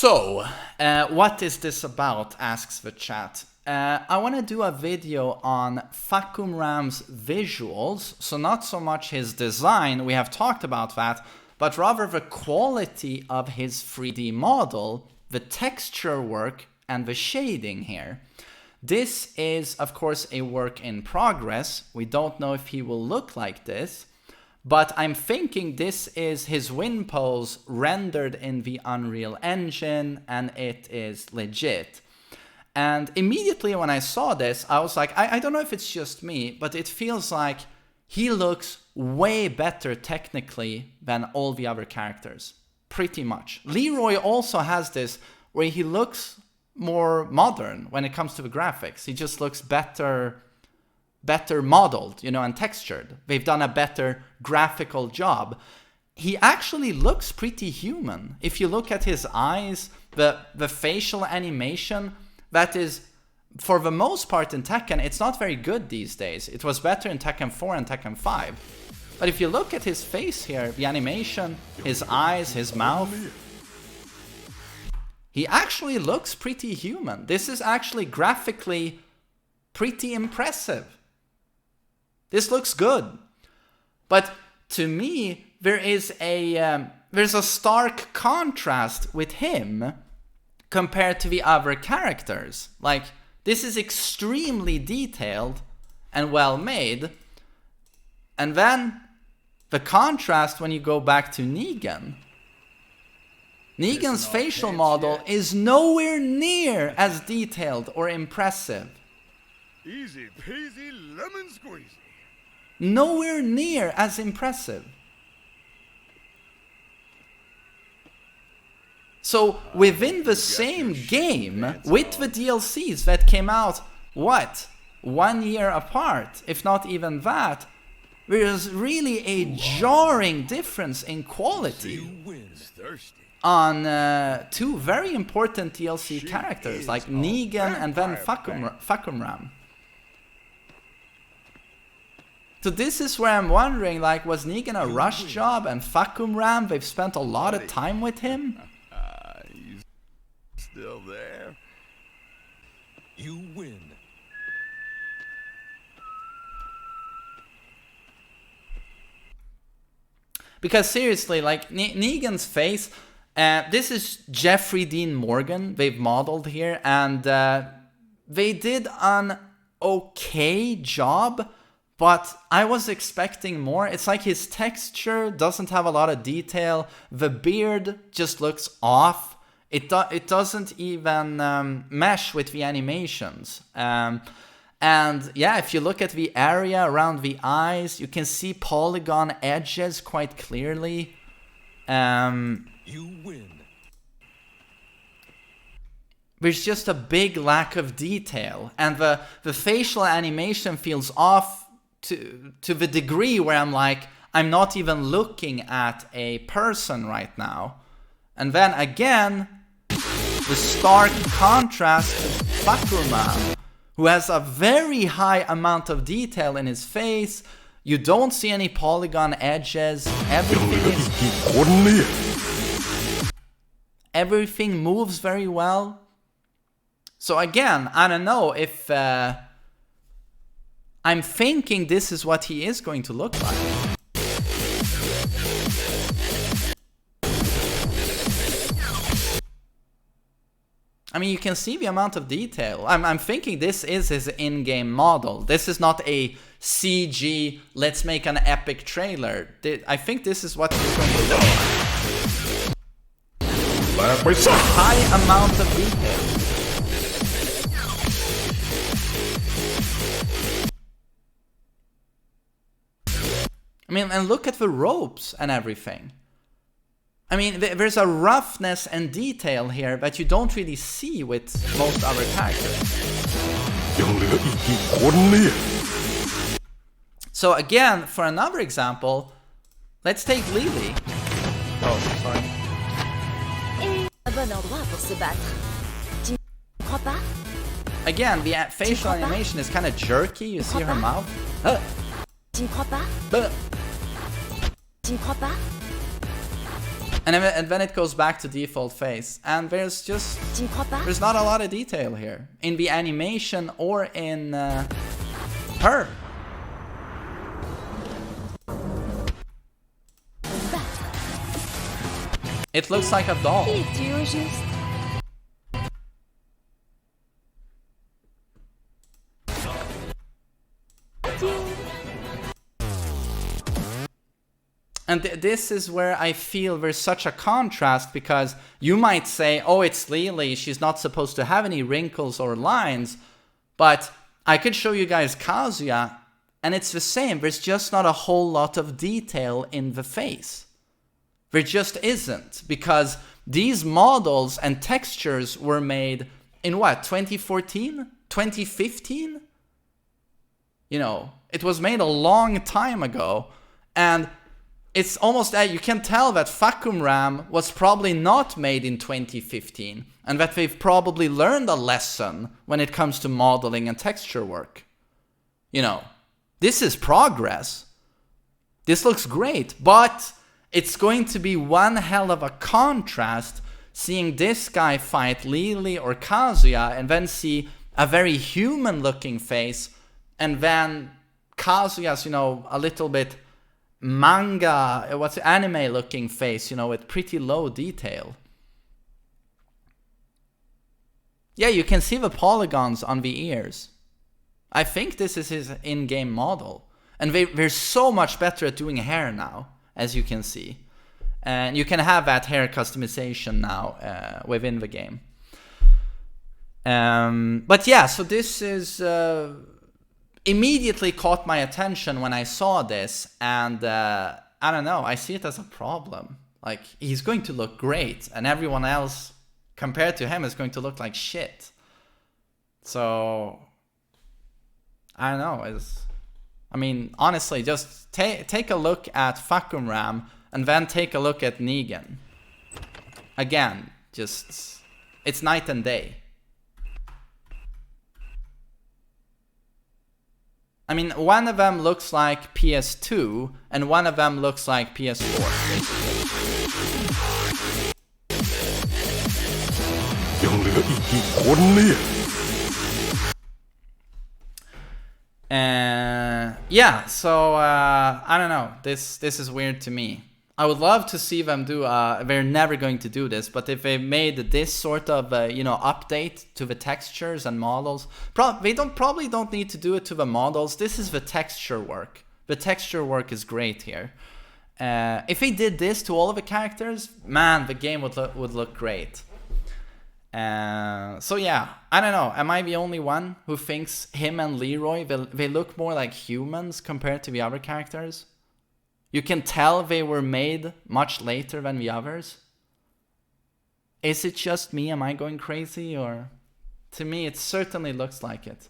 What is this about, asks the chat. I want to do a video on Fahkumram's visuals, so not so much his design, we have talked about that, but rather the quality of his 3D model, the texture work, and the shading here. This is, of course, a work in progress. We don't know if he will look like this, but I'm thinking this is his win pose rendered in the Unreal Engine, and it is legit. And immediately when I saw this, I was like, I don't know if it's just me, but it feels like he looks way better technically than all the other characters. Pretty much. Leroy also has this where he looks more modern when it comes to the graphics. He just looks better modeled, you know, and textured. They've done a better graphical job. He actually looks pretty human. If you look at his eyes, the facial animation, that is, for the most part in Tekken, it's not very good these days. It was better in Tekken 4 and Tekken 5. But if you look at his face here, the animation, his eyes, his mouth, he actually looks pretty human. This is actually graphically pretty impressive. This looks good. But to me, there's a stark contrast with him compared to the other characters. Like, this is extremely detailed and well made. And then the contrast when you go back to Negan. Negan's facial model is nowhere near as detailed or impressive. Easy peasy lemon squeezy. Nowhere near as impressive. So within the same game, with the DLCs that came out, what, 1 year apart, if not even that, there is really a jarring difference in quality on two very important DLC characters like Negan and then Fahkumram. So this is where I'm wondering, like, was Negan a rush job and Fahkumram, they've spent a lot of time with him? Still there. You win. Because seriously, like, Negan's face, this is Jeffrey Dean Morgan they've modeled here, and they did an okay job, but I was expecting more. It's like his texture doesn't have a lot of detail, the beard just looks off. It doesn't even mesh with the animations. And yeah, if you look at the area around the eyes, you can see polygon edges quite clearly. You win. There's just a big lack of detail. And the facial animation feels off to the degree where I'm like, I'm not even looking at a person right now. And then again, the stark contrast to Fahkumram, who has a very high amount of detail in his face. You don't see any polygon edges. Everything moves very well. So again, I don't know if I'm thinking this is what he is going to look like. I mean, you can see the amount of detail. I'm thinking this is his in-game model. This is not a CG, let's make an epic trailer. I think this is what he's going to look like. A high amount of detail. I mean, and look at the ropes and everything. I mean, there's a roughness and detail here that you don't really see with most other characters. So again, for another example, let's take Lily. Oh, sorry. Again, the facial animation is kind of jerky. You see her mouth. And then it goes back to default face. And there's just... Tu ne crois pas? There's not a lot of detail here. In the animation or in her. It looks like a doll. Qui es-tu au juste? And this is where I feel there's such a contrast, because you might say, oh, it's Lily, she's not supposed to have any wrinkles or lines, but I could show you guys Kazuya, and it's the same. There's just not a whole lot of detail in the face. There just isn't, because these models and textures were made in what, 2014? 2015? You know, it was made a long time ago, and it's almost that you can tell that Fahkumram was probably not made in 2015, and that they've probably learned a lesson when it comes to modeling and texture work. You know, this is progress. This looks great, but it's going to be one hell of a contrast seeing this guy fight Lily or Kazuya and then see a very human looking face, and then Kazuya's, you know, a little bit manga, anime looking face, you know, with pretty low detail. Yeah, you can see the polygons on the ears. I think this is his in-game model. And they're so much better at doing hair now, as you can see. And you can have that hair customization now within the game. But yeah, so this is... immediately caught my attention when I saw this, and I don't know, I see it as a problem. Like, he's going to look great, and everyone else compared to him is going to look like shit. So, I don't know. I mean, honestly, just take a look at Fahkumram, and then take a look at Negan. Again, just, it's night and day. I mean, one of them looks like PS2, and one of them looks like PS4. Yeah, so I don't know. This is weird to me. I would love to see them do. They're never going to do this, but if they made this sort of you know, update to the textures and models, they probably don't need to do it to the models. This is the texture work. The texture work is great here. If they did this to all of the characters, man, the game would look great. So yeah, I don't know. Am I the only one who thinks him and Leroy, they look more like humans compared to the other characters? You can tell they were made much later than the others. Is it just me? Am I going crazy? Or to me, it certainly looks like it.